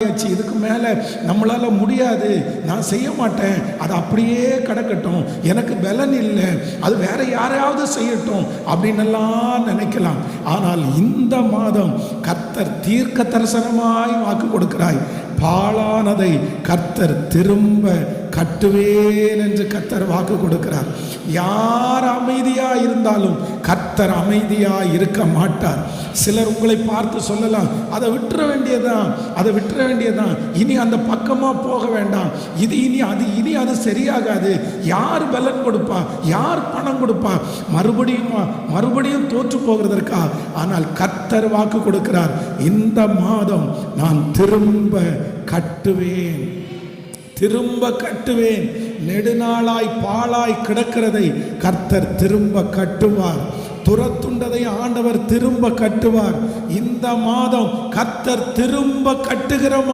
இதுக்கு மேலே நம்மளால முடியாது, நான் செய்ய மாட்டேன், அது அப்படியே கிடக்கட்டும், எனக்கு பலன் இல்லை, அது வேற யாரையாவது செய்யட்டும் அப்படின்னெல்லாம் நினைக்கலாம். ஆனால் இந்த மாதம் கர்த்தர் தீர்க்க தரிசனமாய் வாக்கு கொடுக்கிறாய். பாழானதை கர்த்தர் திரும்ப கட்டுவேன் என்று கர்த்தர் வாக்கு கொடுக்கிறார். யார் அமைதியா இருந்தாலும் கர்த்தர் அமைதியா இருக்க மாட்டார். சிலர் உங்களை பார்த்து சொல்லலாம், அதை விட்டுற வேண்டியதான், அதை விட்டுற வேண்டியதான், இனி அந்த பக்கமா போக வேண்டாம், இனி அது சரியாகாது, யார் பலன் கொடுப்பா, யார் பணம் கொடுப்பா, மறுபடியும் தோற்று போகிறதற்கா. ஆனால் கர்த்தர் வாக்கு கொடுக்கிறார், இந்த மாதம் நான் திரும்ப கட்டுவேன், திரும்ப கட்டுவேன். நெடுநாளாய் பாழாய் கிடக்கிறதை கர்த்தர் திரும்ப கட்டுவார். துரத்துண்டதை ஆண்டவர் திரும்ப கட்டுவார். இந்த மாதம் கர்த்தர் திரும்ப கட்டுகிற